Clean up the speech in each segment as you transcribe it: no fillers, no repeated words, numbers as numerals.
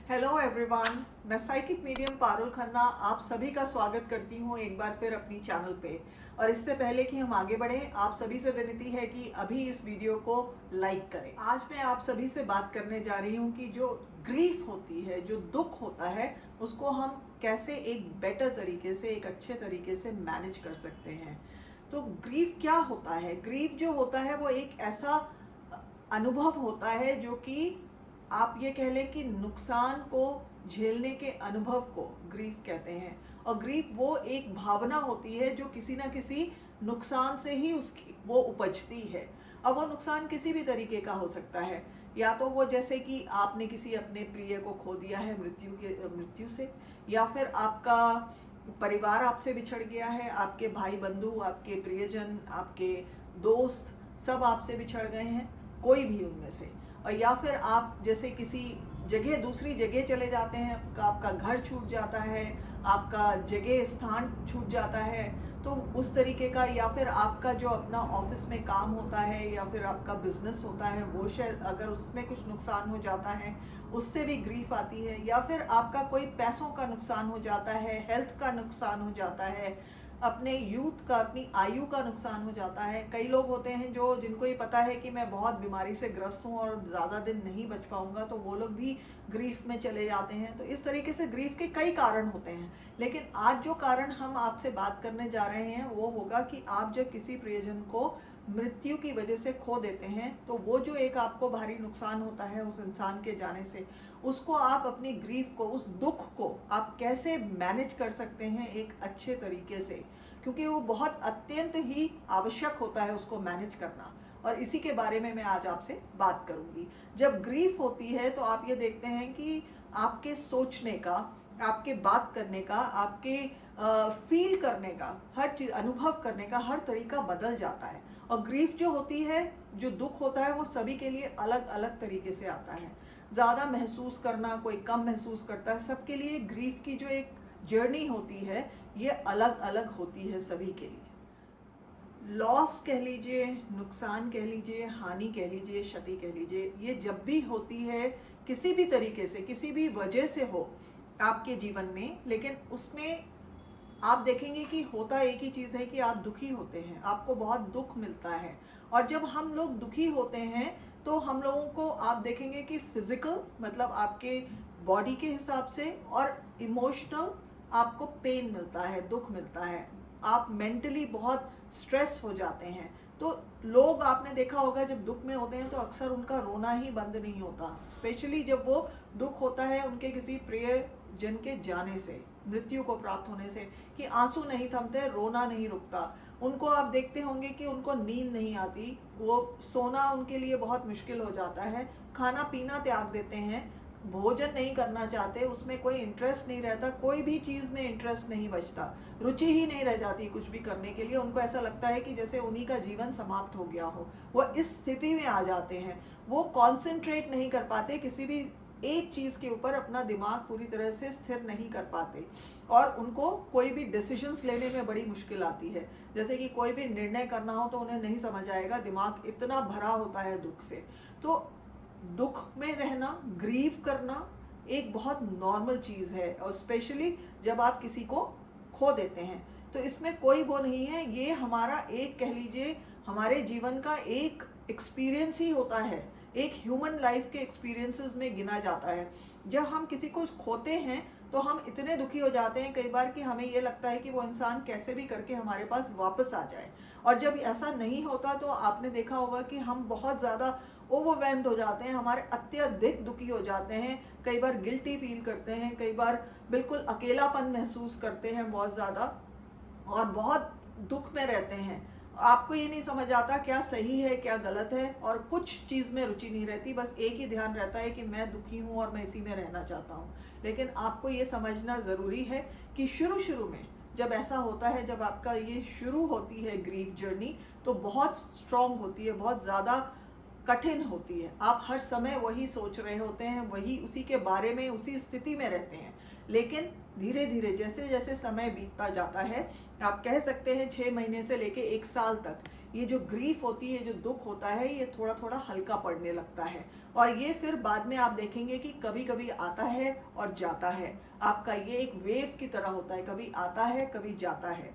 Hello everyone, मैं psychic medium Parul Khanna आप सभी का स्वागत करती हूँ एक बार फिर अपनी चैनल पे। और इससे पहले कि हम आगे बढ़ें, आप सभी से विनती है कि अभी इस वीडियो को लाइक करें। आज मैं आप सभी से बात करने जा रही हूँ कि जो ग्रीफ होती है, जो दुख होता है, उसको हम कैसे एक बेटर तरीके से, एक अच्छे तरीके से मैनेज कर सकते हैं। तो ग्रीफ क्या होता है? ग्रीफ जो होता है वो एक ऐसा अनुभव होता है जो कि आप ये कह लें कि नुकसान को झेलने के अनुभव को ग्रीफ कहते हैं। और ग्रीफ वो एक भावना होती है जो किसी ना किसी नुकसान से ही उसकी वो उपजती है। अब वो नुकसान किसी भी तरीके का हो सकता है, या तो वो जैसे कि आपने किसी अपने प्रिय को खो दिया है मृत्यु से, या फिर आपका परिवार आपसे बिछड़ गया है, आपके भाई बंधु, आपके प्रियजन, आपके दोस्त सब आपसे बिछड़ गए हैं, कोई भी उनमें से। और या फिर आप जैसे किसी जगह, दूसरी जगह चले जाते हैं, आपका घर छूट जाता है, आपका जगह स्थान छूट जाता है, तो उस तरीके का। या फिर आपका जो अपना ऑफिस में काम होता है या फिर आपका बिजनेस होता है, वो शायद अगर उसमें कुछ नुकसान हो जाता है, उससे भी ग्रीफ आती है। या फिर आपका कोई पैसों का नुकसान हो जाता है, हेल्थ का नुकसान हो जाता है, अपने यूथ का, अपनी आयु का नुकसान हो जाता है। कई लोग होते हैं जिनको ये पता है कि मैं बहुत बीमारी से ग्रस्त हूँ और ज़्यादा दिन नहीं बच पाऊंगा, तो वो लोग भी ग्रीफ में चले जाते हैं। तो इस तरीके से ग्रीफ के कई कारण होते हैं, लेकिन आज जो कारण हम आपसे बात करने जा रहे हैं वो होगा कि आप जब किसी प्रियजन को मृत्यु की वजह से खो देते हैं, तो वो जो एक आपको भारी नुकसान होता है उस इंसान के जाने से, उसको आप अपनी ग्रीफ को, उस दुख को आप कैसे मैनेज कर सकते हैं एक अच्छे तरीके से, क्योंकि वो बहुत अत्यंत ही आवश्यक होता है उसको मैनेज करना। और इसी के बारे में मैं आज आपसे बात करूंगी। जब ग्रीफ होती है तो आप ये देखते हैं कि आपके सोचने का, आपके बात करने का, आपके फील करने का, हर चीज अनुभव करने का हर तरीका बदल जाता है। और ग्रीफ जो होती है, जो दुख होता है, वो सभी के लिए अलग अलग तरीके से आता है। ज़्यादा महसूस करना, कोई कम महसूस करता है, सबके लिए ग्रीफ की जो एक जर्नी होती है ये अलग अलग होती है सभी के लिए। लॉस कह लीजिए, नुकसान कह लीजिए, हानि कह लीजिए, क्षति कह लीजिए, ये जब भी होती है किसी भी तरीके से, किसी भी वजह से हो आपके जीवन में, लेकिन उसमें आप देखेंगे कि होता एक ही चीज़ है कि आप दुखी होते हैं, आपको बहुत दुख मिलता है। और जब हम लोग दुखी होते हैं तो हम लोगों को आप देखेंगे कि फिजिकल, मतलब आपके बॉडी के हिसाब से, और इमोशनल आपको पेन मिलता है, दुख मिलता है। आप मेंटली बहुत स्ट्रेस हो जाते हैं। तो लोग, आपने देखा होगा, जब दुख में होते हैं तो अक्सर उनका रोना ही बंद नहीं होता, स्पेशली जब वो दुख होता है उनके किसी प्रिय जन के जाने से, मृत्यु को प्राप्त होने से, कि आंसू नहीं थमते, रोना नहीं रुकता। उनको आप देखते होंगे कि उनको नींद नहीं आती, वो सोना उनके लिए बहुत मुश्किल हो जाता है, खाना पीना त्याग देते हैं, भोजन नहीं करना चाहते, उसमें कोई इंटरेस्ट नहीं रहता, कोई भी चीज़ में इंटरेस्ट नहीं बचता, रुचि ही नहीं रह जाती कुछ भी करने के लिए। उनको ऐसा लगता है कि जैसे उन्हीं का जीवन समाप्त हो गया हो। वो इस स्थिति में आ जाते हैं, वो कॉन्सेंट्रेट नहीं कर पाते किसी भी एक चीज़ के ऊपर, अपना दिमाग पूरी तरह से स्थिर नहीं कर पाते, और उनको कोई भी डिसीजंस लेने में बड़ी मुश्किल आती है। जैसे कि कोई भी निर्णय करना हो तो उन्हें नहीं समझ आएगा, दिमाग इतना भरा होता है दुख से। तो दुख में रहना, ग्रीव करना एक बहुत नॉर्मल चीज़ है, और स्पेशली जब आप किसी को खो देते हैं तो इसमें कोई वो नहीं है। ये हमारा एक, कह लीजिए, हमारे जीवन का एक एक्सपीरियंस ही होता है, एक ह्यूमन लाइफ के एक्सपीरियंसेस में गिना जाता है। जब हम किसी को खोते हैं तो हम इतने दुखी हो जाते हैं कई बार कि हमें ये लगता है कि वो इंसान कैसे भी करके हमारे पास वापस आ जाए। और जब ऐसा नहीं होता तो आपने देखा होगा कि हम बहुत ज़्यादा ओवरवेल्म्ड हो जाते हैं, हमारे अत्यधिक दुखी हो जाते हैं, कई बार गिल्टी फील करते हैं, कई बार बिल्कुल अकेलापन महसूस करते हैं बहुत ज़्यादा, और बहुत दुख में रहते हैं। आपको ये नहीं समझ आता क्या सही है क्या गलत है, और कुछ चीज़ में रुचि नहीं रहती, बस एक ही ध्यान रहता है कि मैं दुखी हूँ और मैं इसी में रहना चाहता हूँ। लेकिन आपको ये समझना ज़रूरी है कि शुरू में जब ऐसा होता है, जब आपका ये शुरू होती है ग्रीफ जर्नी, तो बहुत स्ट्रॉन्ग होती है, बहुत ज़्यादा कठिन होती है। आप हर समय वही सोच रहे होते हैं, वही उसी के बारे में, उसी स्थिति में रहते हैं। लेकिन धीरे धीरे जैसे जैसे समय बीतता जाता है, आप कह सकते हैं 6 महीने से लेके 1 साल तक, ये जो ग्रीफ होती है, जो दुख होता है, ये थोड़ा थोड़ा हल्का पड़ने लगता है। और ये फिर बाद में आप देखेंगे कि कभी कभी आता है और जाता है। आपका ये एक वेव की तरह होता है, कभी आता है कभी जाता है।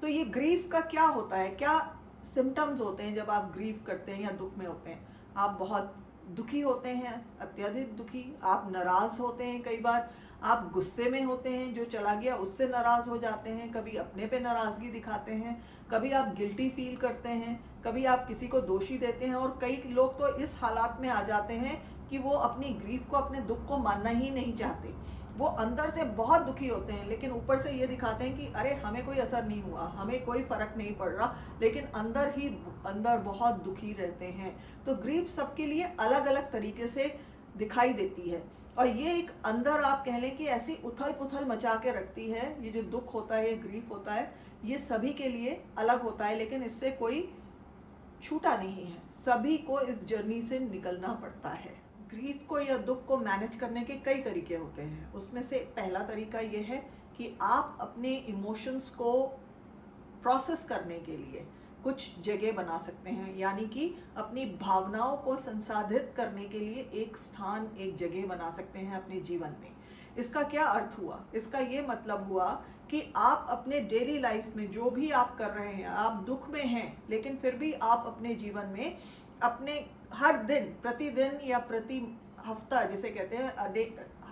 तो ये ग्रीफ का क्या होता है, क्या सिम्टम्स होते हैं जब आप ग्रीफ करते हैं या दुख में होते हैं? आप बहुत दुखी होते हैं, अत्यधिक दुखी, आप नाराज़ होते हैं, कई बार आप गुस्से में होते हैं, जो चला गया उससे नाराज़ हो जाते हैं, कभी अपने पे नाराज़गी दिखाते हैं, कभी आप गिल्टी फील करते हैं, कभी आप किसी को दोषी देते हैं। और कई लोग तो इस हालात में आ जाते हैं कि वो अपनी ग्रीफ को, अपने दुख को मानना ही नहीं चाहते। वो अंदर से बहुत दुखी होते हैं, लेकिन ऊपर से ये दिखाते हैं कि अरे हमें कोई असर नहीं हुआ, हमें कोई फर्क नहीं पड़ रहा, लेकिन अंदर बहुत दुखी रहते हैं। तो ग्रीफ सबके लिए अलग अलग तरीके से दिखाई देती है। और ये एक अंदर आप कह लें कि ऐसी उथल पुथल मचा के रखती है। ये जो दुख होता है, ये ग्रीफ होता है, ये सभी के लिए अलग होता है, लेकिन इससे कोई छूटा नहीं है, सभी को इस जर्नी से निकलना पड़ता है। ग्रीफ को या दुख को मैनेज करने के कई तरीके होते हैं। उसमें से पहला तरीका ये है कि आप अपने इमोशंस को प्रोसेस करने के लिए कुछ जगह बना सकते हैं, यानी कि अपनी भावनाओं को संसाधित करने के लिए एक स्थान, एक जगह बना सकते हैं अपने जीवन में। इसका क्या अर्थ हुआ? इसका ये मतलब हुआ कि आप अपने डेली लाइफ में जो भी आप कर रहे हैं, आप दुख में हैं, लेकिन फिर भी आप अपने जीवन में अपने हर दिन, प्रतिदिन या प्रति हफ्ता जिसे कहते हैं,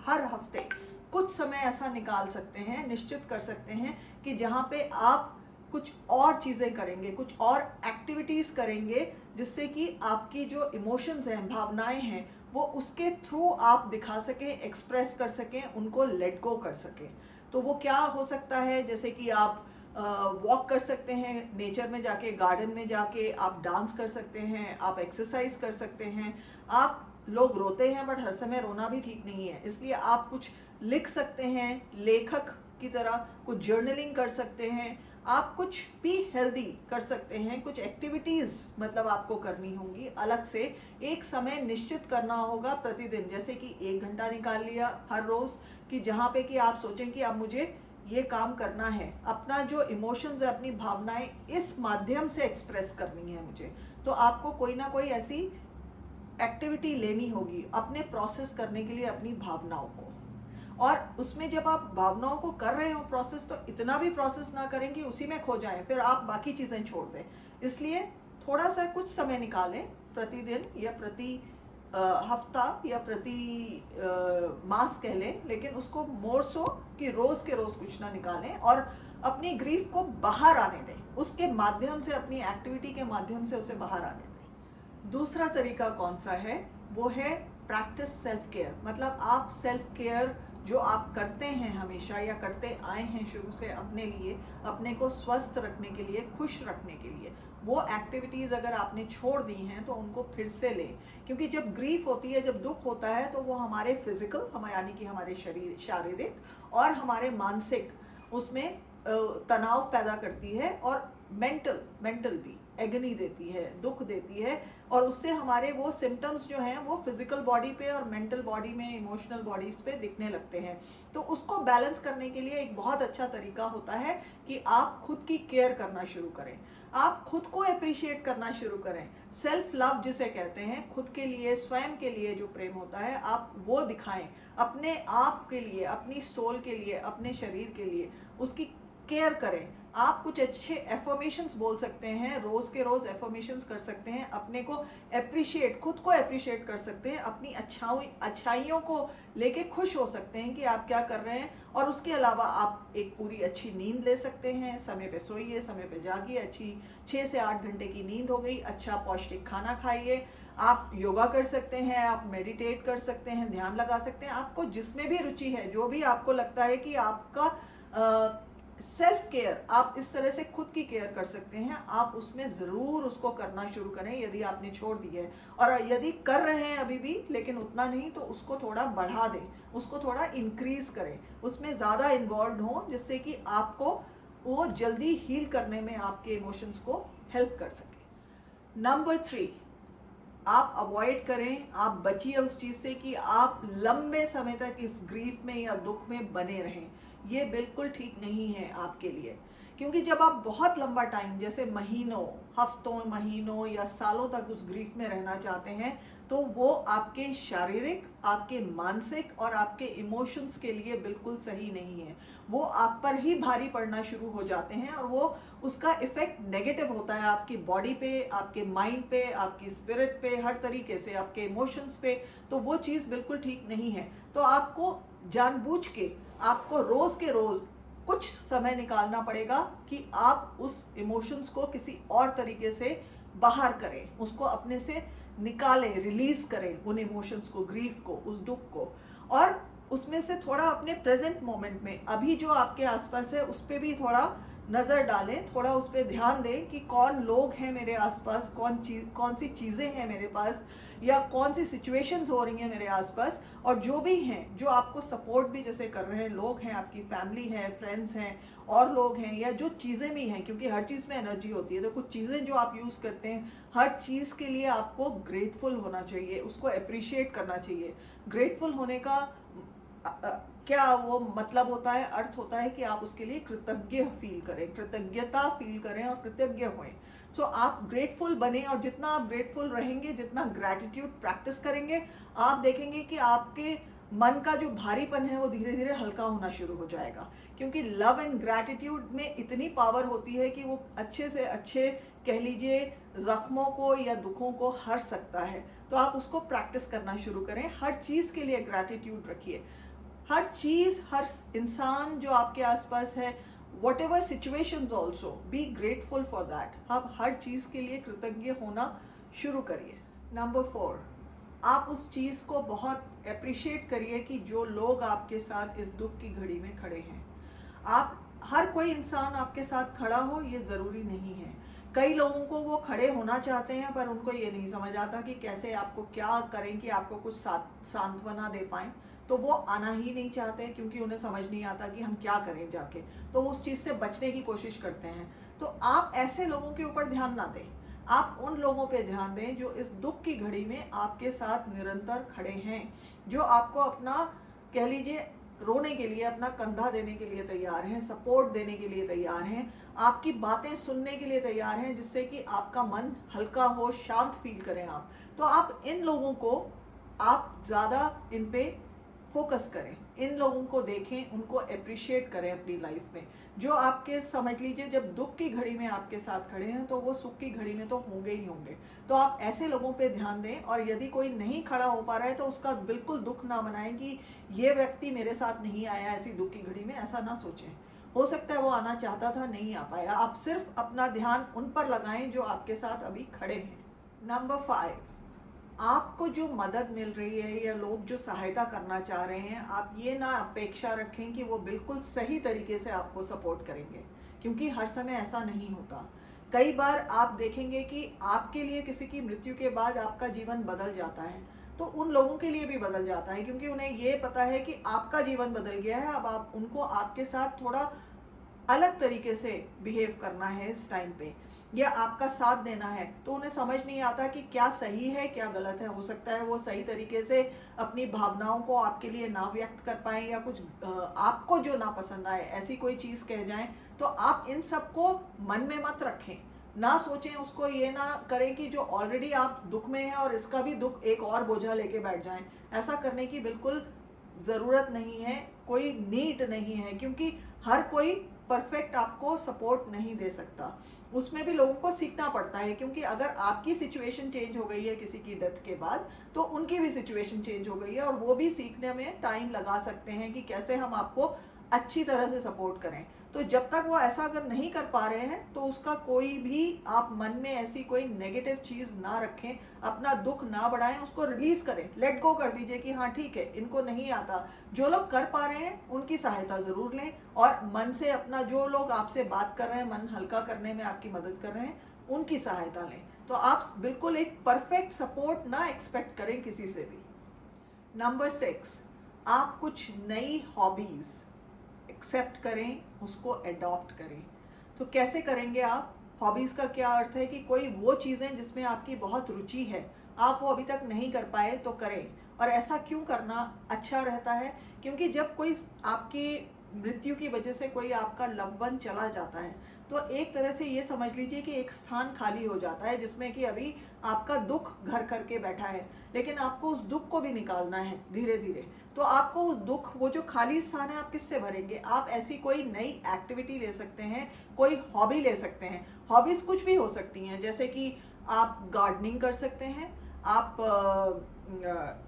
हर हफ्ते कुछ समय ऐसा निकाल सकते हैं, निश्चित कर सकते हैं कि जहाँ पे आप कुछ और चीज़ें करेंगे, कुछ और एक्टिविटीज़ करेंगे, जिससे कि आपकी जो इमोशंस हैं, भावनाएं हैं, वो उसके थ्रू आप दिखा सकें, एक्सप्रेस कर सकें, उनको लेट गो कर सकें। तो वो क्या हो सकता है? जैसे कि आप वॉक कर सकते हैं, नेचर में जाके, गार्डन में जाके आप डांस कर सकते हैं, आप एक्सरसाइज कर सकते हैं। आप लोग रोते हैं, बट हर समय रोना भी ठीक नहीं है, इसलिए आप कुछ लिख सकते हैं, लेखक की तरह कुछ जर्नलिंग कर सकते हैं, आप कुछ भी हेल्दी कर सकते हैं, कुछ एक्टिविटीज़ मतलब आपको करनी होंगी अलग से। एक समय निश्चित करना होगा प्रतिदिन, जैसे कि 1 घंटा निकाल लिया हर रोज़, कि जहाँ पे कि आप सोचें कि अब मुझे ये काम करना है, अपना जो इमोशंस है, अपनी भावनाएं इस माध्यम से एक्सप्रेस करनी है मुझे। तो आपको कोई ना कोई ऐसी एक्टिविटी लेनी होगी अपने प्रोसेस करने के लिए अपनी भावनाओं को। और उसमें जब आप भावनाओं को कर रहे हो प्रोसेस, तो इतना भी प्रोसेस ना करें कि उसी में खो जाएं, फिर आप बाकी चीज़ें छोड़ दें। इसलिए थोड़ा सा कुछ समय निकालें प्रतिदिन या प्रति हफ्ता या प्रति मास कह लें, लेकिन उसको मोर सो कि रोज़ के रोज़ कुछ ना निकालें और अपनी ग्रीफ को बाहर आने दें, उसके माध्यम से, अपनी एक्टिविटी के माध्यम से उसे बाहर आने दें। दूसरा तरीका कौन सा है? वो है प्रैक्टिस सेल्फ केयर। मतलब आप सेल्फ केयर जो आप करते हैं हमेशा या करते आए हैं शुरू से अपने लिए, अपने को स्वस्थ रखने के लिए, खुश रखने के लिए, वो एक्टिविटीज़ अगर आपने छोड़ दी हैं तो उनको फिर से लें। क्योंकि जब ग्रीफ होती है, जब दुख होता है, तो वो हमारे फिजिकल, हम यानी कि हमारे शारीरिक और हमारे मानसिक उसमें तनाव पैदा करती है, और मेंटल भी एगनी देती है, दुख देती है, और उससे हमारे वो सिम्टम्स जो हैं वो फिजिकल बॉडी पे और मेंटल बॉडी में, इमोशनल बॉडीज पे दिखने लगते हैं। तो उसको बैलेंस करने के लिए एक बहुत अच्छा तरीका होता है कि आप खुद की केयर करना शुरू करें, आप खुद को अप्रिशिएट करना शुरू करें। सेल्फ लव जिसे कहते हैं, खुद के लिए, स्वयं के लिए जो प्रेम होता है, आप वो दिखाएं अपने आप के लिए, अपनी सोल के लिए, अपने शरीर के लिए, उसकी केयर करें। आप कुछ अच्छे एफर्मेशंस बोल सकते हैं, रोज़ के रोज़ एफर्मेशंस कर सकते हैं, अपने को अप्रिशिएट, खुद को अप्रिशिएट कर सकते हैं, अपनी अच्छाइयों को लेके खुश हो सकते हैं कि आप क्या कर रहे हैं। और उसके अलावा आप एक पूरी अच्छी नींद ले सकते हैं, समय पे सोइए, समय पे जागिए, अच्छी 6 से 8 घंटे की नींद हो गई, अच्छा पौष्टिक खाना खाइए, आप योगा कर सकते हैं, आप मेडिटेट कर सकते हैं, ध्यान लगा सकते हैं। आपको जिसमें भी रुचि है, जो भी आपको लगता है कि आपका सेल्फ केयर, आप इस तरह से खुद की केयर कर सकते हैं, आप उसमें ज़रूर उसको करना शुरू करें यदि आपने छोड़ दिया है। और यदि कर रहे हैं अभी भी लेकिन उतना नहीं, तो उसको थोड़ा बढ़ा दें, उसको थोड़ा इंक्रीज़ करें, उसमें ज़्यादा इन्वॉल्व हों, जिससे कि आपको वो जल्दी हील करने में आपके इमोशंस को हेल्प कर सके। नंबर 3, आप अवॉइड करें, आप बचिए उस चीज़ से कि आप लंबे समय तक इस ग्रीफ में या दुख में बने रहें। ये बिल्कुल ठीक नहीं है आपके लिए, क्योंकि जब आप बहुत लंबा टाइम, जैसे महीनों, हफ्तों, महीनों या सालों तक उस ग्रीफ में रहना चाहते हैं, तो वो आपके शारीरिक, आपके मानसिक और आपके इमोशंस के लिए बिल्कुल सही नहीं है। वो आप पर ही भारी पड़ना शुरू हो जाते हैं और वो उसका इफेक्ट नेगेटिव होता है आपकी बॉडी पे, आपके माइंड पे, आपकी स्पिरिट पे, हर तरीके से आपके इमोशंस पे। तो वो चीज़ बिल्कुल ठीक नहीं है। तो आपको जानबूझ के, आपको रोज़ के रोज़ कुछ समय निकालना पड़ेगा कि आप उस इमोशंस को किसी और तरीके से बाहर करें, उसको अपने से निकालें, रिलीज करें उन इमोशंस को, ग्रीफ को, उस दुख को, और उसमें से थोड़ा अपने प्रेजेंट मोमेंट में, अभी जो आपके आसपास है उस पर भी थोड़ा नज़र डालें, थोड़ा उस पर ध्यान दें कि कौन लोग हैं मेरे आसपास, कौन सी चीज़ें हैं मेरे पास, या कौन सी सिचुएशंस हो रही हैं मेरे आसपास, और जो भी हैं, जो आपको सपोर्ट भी जैसे कर रहे हैं, लोग हैं, आपकी फैमिली है, फ्रेंड्स हैं, और लोग हैं, या जो चीज़ें भी हैं, क्योंकि हर चीज़ में एनर्जी होती है। तो कुछ चीज़ें जो आप यूज़ करते हैं, हर चीज़ के लिए आपको ग्रेटफुल होना चाहिए, उसको अप्रिशिएट करना चाहिए। ग्रेटफुल होने का क्या वो मतलब होता है, अर्थ होता है कि आप उसके लिए कृतज्ञ फील करें, कृतज्ञता फील करें और कृतज्ञ होएं। सो आप ग्रेटफुल बने, और जितना आप ग्रेटफुल रहेंगे, जितना ग्रैटिट्यूड प्रैक्टिस करेंगे, आप देखेंगे कि आपके मन का जो भारीपन है वो धीरे धीरे हल्का होना शुरू हो जाएगा। क्योंकि लव एंड ग्रैटिट्यूड में इतनी पावर होती है कि वो अच्छे से अच्छे, कह लीजिए, जख्मों को या दुखों को हर सकता है। तो आप उसको प्रैक्टिस करना शुरू करें। हर चीज़ के लिए ग्रैटिट्यूड रखिए, हर चीज़, हर इंसान जो आपके आसपास है, what ever situations also, be grateful for that. आप हर चीज़ के लिए कृतज्ञ होना शुरू करिए। नंबर 4, आप उस चीज़ को बहुत अप्रिशिएट करिए कि जो लोग आपके साथ इस दुख की घड़ी में खड़े हैं। आप, हर कोई इंसान आपके साथ खड़ा हो ये ज़रूरी नहीं है। कई लोगों को वो खड़े होना चाहते हैं, पर उनको ये नहीं समझ आता कि कैसे आपको क्या करें कि आपको कुछ सांत्वना दे पाएँ। तो वो आना ही नहीं चाहते, क्योंकि उन्हें समझ नहीं आता कि हम क्या करें जाके। तो वो उस चीज़ से बचने की कोशिश करते हैं। तो आप ऐसे लोगों के ऊपर ध्यान ना दें, आप उन लोगों पे ध्यान दें जो इस दुख की घड़ी में आपके साथ निरंतर खड़े हैं, जो आपको अपना, कह लीजिए, रोने के लिए अपना कंधा देने के लिए तैयार हैं, सपोर्ट देने के लिए तैयार हैं, आपकी बातें सुनने के लिए तैयार हैं, जिससे कि आपका मन हल्का हो, शांत फील करें आप। तो आप इन लोगों को, आप ज़्यादा इन पे फोकस करें, इन लोगों को देखें, उनको अप्रिशिएट करें अपनी लाइफ में, जो आपके, समझ लीजिए, जब दुख की घड़ी में आपके साथ खड़े हैं तो वो सुख की घड़ी में तो होंगे ही होंगे। तो आप ऐसे लोगों पे ध्यान दें, और यदि कोई नहीं खड़ा हो पा रहा है तो उसका बिल्कुल दुख ना मनाएं कि ये व्यक्ति मेरे साथ नहीं आया ऐसी दुख की घड़ी में, ऐसा ना सोचें। हो सकता है वो आना चाहता था, नहीं आ पाया। आप सिर्फ अपना ध्यान उन पर लगाएं जो आपके साथ अभी खड़े हैं। नंबर 5, आपको जो मदद मिल रही है या लोग जो सहायता करना चाह रहे हैं, आप ये ना अपेक्षा रखें कि वो बिल्कुल सही तरीके से आपको सपोर्ट करेंगे, क्योंकि हर समय ऐसा नहीं होता। कई बार आप देखेंगे कि आपके लिए किसी की मृत्यु के बाद आपका जीवन बदल जाता है, तो उन लोगों के लिए भी बदल जाता है, क्योंकि उन्हें ये पता है कि आपका जीवन बदल गया है। अब आप उनको आपके साथ थोड़ा अलग तरीके से बिहेव करना है इस टाइम पे, या आपका साथ देना है। तो उन्हें समझ नहीं आता कि क्या सही है, क्या गलत है। हो सकता है वो सही तरीके से अपनी भावनाओं को आपके लिए ना व्यक्त कर पाएँ, या कुछ आपको जो ना पसंद आए ऐसी कोई चीज़ कह जाएं। तो आप इन सब को मन में मत रखें, ना सोचें उसको, ये ना करें कि जो ऑलरेडी आप दुख में हैं और इसका भी दुख एक और बोझा लेके बैठ जाएं। ऐसा करने की बिल्कुल ज़रूरत नहीं है, कोई नीड नहीं है, क्योंकि हर कोई परफेक्ट आपको सपोर्ट नहीं दे सकता। उसमें भी लोगों को सीखना पड़ता है, क्योंकि अगर आपकी सिचुएशन चेंज हो गई है किसी की डेथ के बाद, तो उनकी भी सिचुएशन चेंज हो गई है, और वो भी सीखने में टाइम लगा सकते हैं कि कैसे हम आपको अच्छी तरह से सपोर्ट करें। तो जब तक वो ऐसा अगर नहीं कर पा रहे हैं, तो उसका कोई भी, आप मन में ऐसी कोई नेगेटिव चीज़ ना रखें, अपना दुख ना बढ़ाएं, उसको रिलीज़ करें, लेट गो कर दीजिए कि हाँ ठीक है, इनको नहीं आता। जो लोग कर पा रहे हैं उनकी सहायता ज़रूर लें, और मन से अपना, जो लोग आपसे बात कर रहे हैं, मन हल्का करने में आपकी मदद कर रहे हैं, उनकी सहायता लें। तो आप बिल्कुल एक परफेक्ट सपोर्ट ना एक्सपेक्ट करें किसी से भी। नंबर 6, आप कुछ नई हॉबीज़ एक्सेप्ट करें, उसको एडॉप्ट करें। तो कैसे करेंगे आप? हॉबीज़ का क्या अर्थ है कि कोई वो चीज़ें जिसमें आपकी बहुत रुचि है, आप वो अभी तक नहीं कर पाए तो करें। और ऐसा क्यों करना अच्छा रहता है? क्योंकि जब कोई आपकी मृत्यु की वजह से कोई आपका लव वन चला जाता है, तो एक तरह से ये समझ लीजिए कि एक स्थान खाली हो जाता है जिसमें कि अभी आपका दुख घर करके बैठा है, लेकिन आपको उस दुख को भी निकालना है धीरे धीरे। तो आपको उस दुख, वो जो खाली स्थान है, आप किससे भरेंगे? आप ऐसी कोई नई एक्टिविटी ले सकते हैं, कोई हॉबी ले सकते हैं। हॉबीज कुछ भी हो सकती हैं, जैसे कि आप गार्डनिंग कर सकते हैं, आप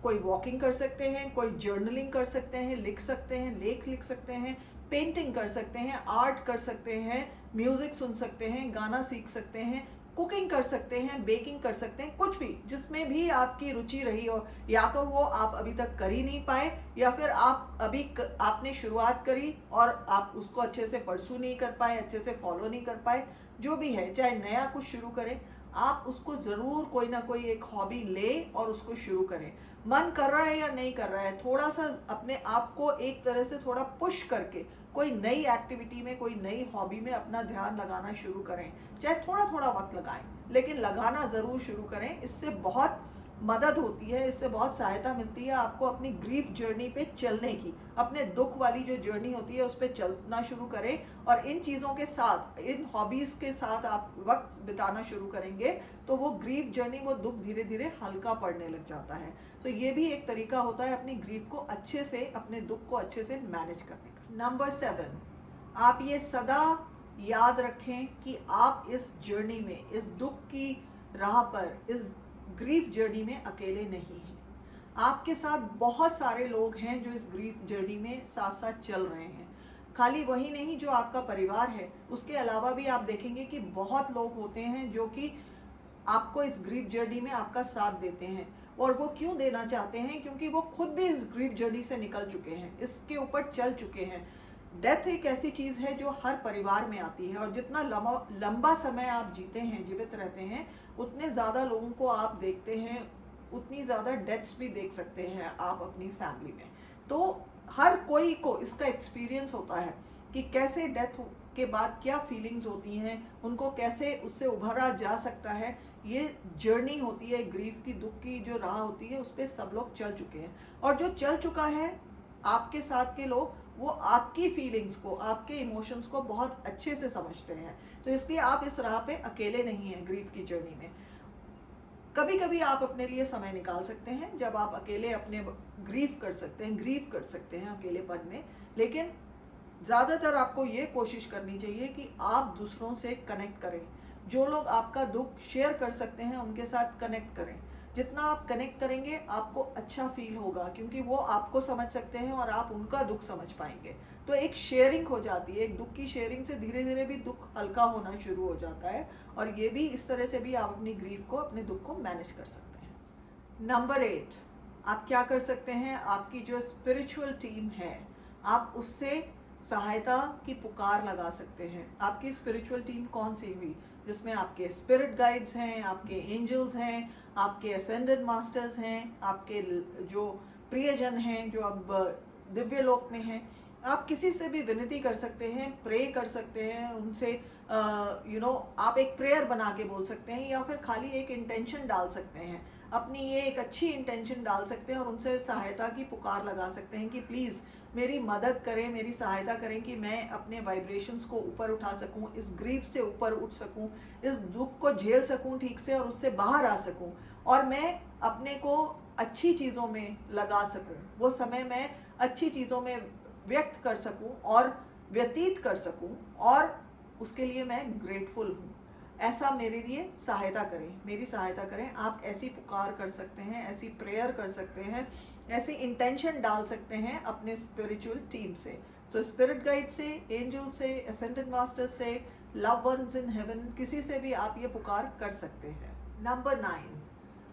कोई वॉकिंग कर सकते हैं, कोई जर्नलिंग कर सकते हैं, लिख सकते हैं, लेख लिख सकते हैं, पेंटिंग कर सकते हैं, आर्ट कर सकते हैं, म्यूजिक सुन सकते हैं, गाना सीख सकते हैं, कुकिंग कर सकते हैं, बेकिंग कर सकते हैं, कुछ भी जिसमें भी आपकी रुचि रही हो। या तो वो आप अभी तक कर ही नहीं पाए, या फिर आप आपने शुरुआत करी और आप उसको अच्छे से परसू नहीं कर पाए, अच्छे से फॉलो नहीं कर पाए। जो भी है, चाहे नया कुछ शुरू करें, आप उसको ज़रूर कोई ना कोई एक हॉबी ले और उसको शुरू करें। मन कर रहा है या नहीं कर रहा है, थोड़ा सा अपने आप को एक तरह से थोड़ा पुश करके कोई नई एक्टिविटी में, कोई नई हॉबी में अपना ध्यान लगाना शुरू करें। चाहे थोड़ा थोड़ा वक्त लगाएं, लेकिन लगाना ज़रूर शुरू करें। इससे बहुत मदद होती है, इससे बहुत सहायता मिलती है आपको अपनी ग्रीफ जर्नी पे चलने की। अपने दुख वाली जो जर्नी होती है उस पर चलना शुरू करें, और इन चीज़ों के साथ, इन हॉबीज़ के साथ आप वक्त बिताना शुरू करेंगे तो वो ग्रीफ जर्नी, वो दुख धीरे धीरे हल्का पड़ने लग जाता है। तो ये भी एक तरीका होता है अपनी ग्रीफ को अच्छे से, अपने दुख को अच्छे से मैनेज करने का। नंबर 7, आप ये सदा याद रखें कि आप इस जर्नी में, इस दुख की राह पर, इस ग्रीफ जर्नी में अकेले नहीं हैं। आपके साथ बहुत सारे लोग हैं जो इस ग्रीफ जर्नी में साथ साथ चल रहे हैं। खाली वही नहीं जो आपका परिवार है, उसके अलावा भी आप देखेंगे कि बहुत लोग होते हैं जो कि आपको इस ग्रीफ जर्नी में आपका साथ देते हैं। और वो क्यों देना चाहते हैं? क्योंकि वो खुद भी इस ग्रीफ जर्नी से निकल चुके हैं, इसके ऊपर चल चुके हैं। डेथ एक ऐसी चीज़ है जो हर परिवार में आती है, और जितना लंबा समय आप जीते हैं, जीवित रहते हैं, उतने ज़्यादा लोगों को आप देखते हैं, उतनी ज़्यादा डेथ्स भी देख सकते हैं आप अपनी फैमिली में। तो हर कोई को इसका एक्सपीरियंस होता है कि कैसे डेथ के बाद क्या फीलिंग्स होती हैं, उनको कैसे उससे उभरा जा सकता है। ये जर्नी होती है ग्रीफ की, दुख की जो राह होती है, उस पर सब लोग चल चुके हैं। और जो चल चुका है आपके साथ के लोग, वो आपकी फीलिंग्स को, आपके इमोशंस को बहुत अच्छे से समझते हैं। तो इसलिए आप इस राह पे अकेले नहीं हैं ग्रीफ की जर्नी में। कभी कभी आप अपने लिए समय निकाल सकते हैं जब आप अकेले अपने ग्रीफ कर सकते हैं, ग्रीफ कर सकते हैं अकेलेपन में। लेकिन ज़्यादातर आपको ये कोशिश करनी चाहिए कि आप दूसरों से कनेक्ट करें। जो लोग आपका दुख शेयर कर सकते हैं उनके साथ कनेक्ट करें। जितना आप कनेक्ट करेंगे आपको अच्छा फील होगा, क्योंकि वो आपको समझ सकते हैं और आप उनका दुख समझ पाएंगे। तो एक शेयरिंग हो जाती है, एक दुख की शेयरिंग से धीरे धीरे भी दुख हल्का होना शुरू हो जाता है। और ये भी, इस तरह से भी आप अपनी ग्रीफ को, अपने दुख को मैनेज कर सकते हैं। नंबर 8, आप क्या कर सकते हैं? आपकी जो स्पिरिचुअल टीम है, आप उससे सहायता की पुकार लगा सकते हैं। आपकी स्पिरिचुअल टीम कौन सी हुई? जिसमें आपके स्पिरिट गाइड्स हैं, आपके एंजल्स हैं, आपके असेंडेड मास्टर्स हैं, आपके जो प्रियजन हैं जो अब दिव्य लोक में हैं। आप किसी से भी विनती कर सकते हैं, प्रे कर सकते हैं उनसे। आप एक प्रेयर बना के बोल सकते हैं, या फिर खाली एक इंटेंशन डाल सकते हैं अपनी, ये एक अच्छी इंटेंशन डाल सकते हैं और उनसे सहायता की पुकार लगा सकते हैं कि प्लीज़ मेरी मदद करें, मेरी सहायता करें कि मैं अपने वाइब्रेशंस को ऊपर उठा सकूं, इस ग्रीफ से ऊपर उठ सकूं, इस दुख को झेल सकूं ठीक से और उससे बाहर आ सकूं, और मैं अपने को अच्छी चीज़ों में लगा सकूं। वो समय मैं अच्छी चीज़ों में व्यक्त कर सकूं और व्यतीत कर सकूं, और उसके लिए मैं ग्रेटफुल हूँ। ऐसा मेरे लिए सहायता करें, मेरी सहायता करें। आप ऐसी पुकार कर सकते हैं, ऐसी प्रेयर कर सकते हैं, ऐसी इंटेंशन डाल सकते हैं अपने स्पिरिचुअल टीम से। तो स्पिरिट गाइड से, एंजल से, असेंडेड मास्टर से, लव वंस इन हेवन, किसी से भी आप ये पुकार कर सकते हैं। नंबर 9,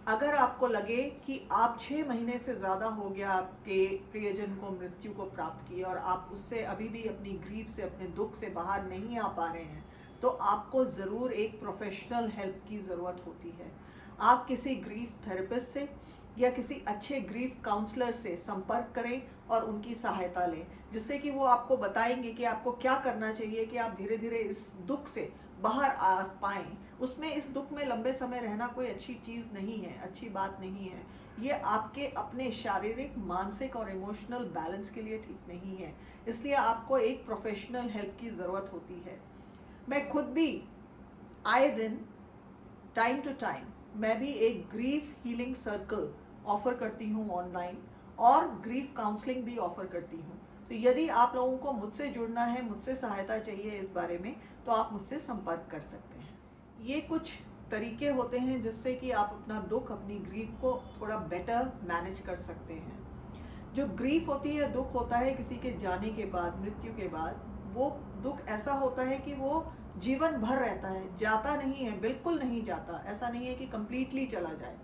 अगर आपको लगे कि आप 6 महीने से ज़्यादा हो गया आपके प्रियजन को मृत्यु को प्राप्त किए और आप उससे अभी भी अपनी ग्रीफ से, अपने दुख से बाहर नहीं आ पा रहे हैं, तो आपको ज़रूर एक प्रोफेशनल हेल्प की ज़रूरत होती है। आप किसी ग्रीफ थेरेपिस्ट से या किसी अच्छे ग्रीफ काउंसलर से संपर्क करें और उनकी सहायता लें, जिससे कि वो आपको बताएंगे कि आपको क्या करना चाहिए कि आप धीरे धीरे इस दुख से बाहर आ पाएँ। उसमें, इस दुख में लंबे समय रहना कोई अच्छी चीज़ नहीं है, अच्छी बात नहीं है। ये आपके अपने शारीरिक, मानसिक और इमोशनल बैलेंस के लिए ठीक नहीं है। इसलिए आपको एक प्रोफेशनल हेल्प की ज़रूरत होती है। मैं खुद भी आए दिन, टाइम टू टाइम, मैं भी एक ग्रीफ हीलिंग सर्कल ऑफ़र करती हूँ ऑनलाइन, और ग्रीफ काउंसलिंग भी ऑफ़र करती हूँ। तो यदि आप लोगों को मुझसे जुड़ना है, मुझसे सहायता चाहिए इस बारे में, तो आप मुझसे संपर्क कर सकते हैं। ये कुछ तरीके होते हैं जिससे कि आप अपना दुख, अपनी ग्रीफ को थोड़ा बेटर मैनेज कर सकते हैं। जो ग्रीफ होती है, दुख होता है किसी के जाने के बाद, मृत्यु के बाद, वो दुख ऐसा होता है कि वो जीवन भर रहता है, जाता नहीं है, बिल्कुल नहीं जाता। ऐसा नहीं है कि कंप्लीटली चला जाए,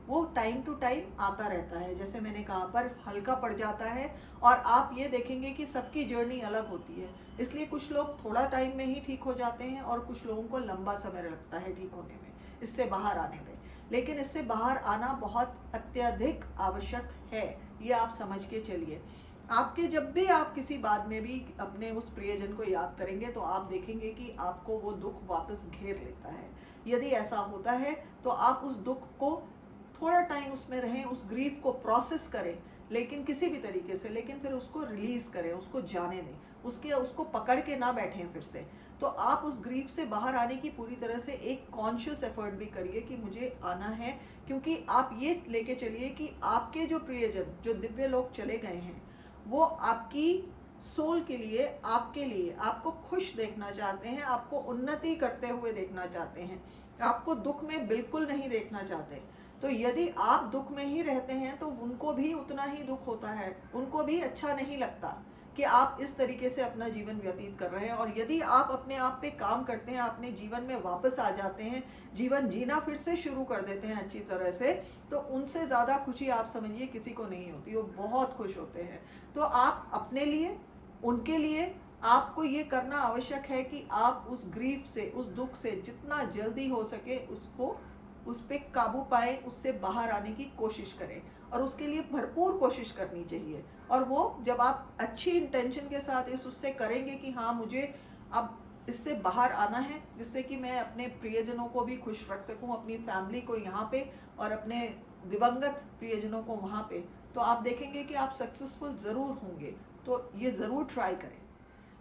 वो टाइम टू टाइम आता रहता है। जैसे मैंने कहा, पर हल्का पड़ जाता है। और आप ये देखेंगे कि सबकी जर्नी अलग होती है, इसलिए कुछ लोग थोड़ा टाइम में ही ठीक हो जाते हैं और कुछ लोगों को लंबा समय लगता है ठीक होने में, इससे बाहर आने में। लेकिन इससे बाहर आना बहुत अत्यधिक आवश्यक है, ये आप समझ के चलिए। आपके जब भी आप किसी बात में भी अपने उस प्रियजन को याद करेंगे, तो आप देखेंगे कि आपको वो दुख वापस घेर लेता है। यदि ऐसा होता है तो आप उस दुख को थोड़ा टाइम उसमें रहें, उस ग्रीफ को प्रोसेस करें, लेकिन किसी भी तरीके से, लेकिन फिर उसको रिलीज़ करें, उसको जाने दें, उसको पकड़ के ना बैठें फिर से। तो आप उस ग्रीफ से बाहर आने की पूरी तरह से एक कॉन्शियस एफर्ट भी करिए कि मुझे आना है, क्योंकि आप ये लेके चलिए कि आपके जो प्रियजन, जो दिव्य लोग चले गए हैं, वो आपकी सोल के लिए, आपके लिए, आपको खुश देखना चाहते हैं, आपको उन्नति करते हुए देखना चाहते हैं, आपको दुख में बिल्कुल नहीं देखना चाहते। तो यदि आप दुख में ही रहते हैं तो उनको भी उतना ही दुख होता है, उनको भी अच्छा नहीं लगता कि आप इस तरीके से अपना जीवन व्यतीत कर रहे हैं। और यदि आप अपने आप पे काम करते हैं, अपने जीवन में वापस आ जाते हैं, जीवन जीना फिर से शुरू कर देते हैं अच्छी तरह से, तो उनसे ज़्यादा खुशी आप समझिए किसी को नहीं होती। वो बहुत खुश होते हैं। तो आप अपने लिए, उनके लिए, आपको ये करना आवश्यक है कि आप उस ग्रीफ से, उस दुख से जितना जल्दी हो सके उस पर काबू पाएँ, उससे बाहर आने की कोशिश करें, और उसके लिए भरपूर कोशिश करनी चाहिए। और वो जब आप अच्छी इंटेंशन के साथ उससे करेंगे कि हाँ, मुझे अब इससे बाहर आना है, जिससे कि मैं अपने प्रियजनों को भी खुश रख सकूं, अपनी फैमिली को यहाँ पे और अपने दिवंगत प्रियजनों को वहाँ पे, तो आप देखेंगे कि आप सक्सेसफुल ज़रूर होंगे। तो ये ज़रूर ट्राई करें।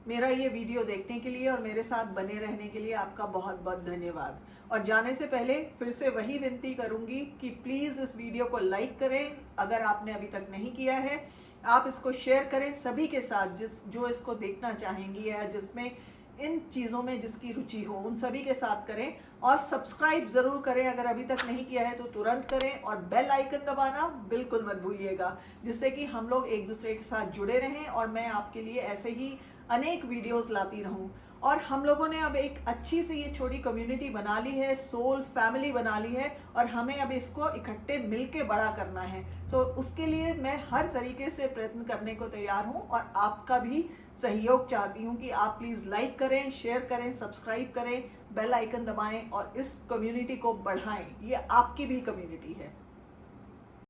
मेरा ये वीडियो देखने के लिए और मेरे साथ बने रहने के लिए आपका बहुत बहुत धन्यवाद। और जाने से पहले फिर से वही विनती करूंगी कि प्लीज़ इस वीडियो को लाइक करें, अगर आपने अभी तक नहीं किया है। आप इसको शेयर करें सभी के साथ जो इसको देखना चाहेंगी, या जिसमें इन चीज़ों में जिसकी रुचि हो, उन सभी के साथ करें। और सब्सक्राइब ज़रूर करें, अगर अभी तक नहीं किया है तो तुरंत करें, और बेल आइकन दबाना बिल्कुल मत भूलिएगा, जिससे कि हम लोग एक दूसरे के साथ जुड़े रहें और मैं आपके लिए ऐसे ही अनेक वीडियोस लाती रहूं। और हम लोगों ने अब एक अच्छी सी ये छोटी कम्युनिटी बना ली है, सोल फैमिली बना ली है, और हमें अब इसको इकट्ठे मिलके बड़ा करना है। तो उसके लिए मैं हर तरीके से प्रयत्न करने को तैयार हूँ, और आपका भी सहयोग चाहती हूँ कि आप प्लीज़ लाइक करें, शेयर करें, सब्सक्राइब करें, बेल आइकन दबाएं और इस कम्युनिटी को बढ़ाएं। ये आपकी भी कम्युनिटी है।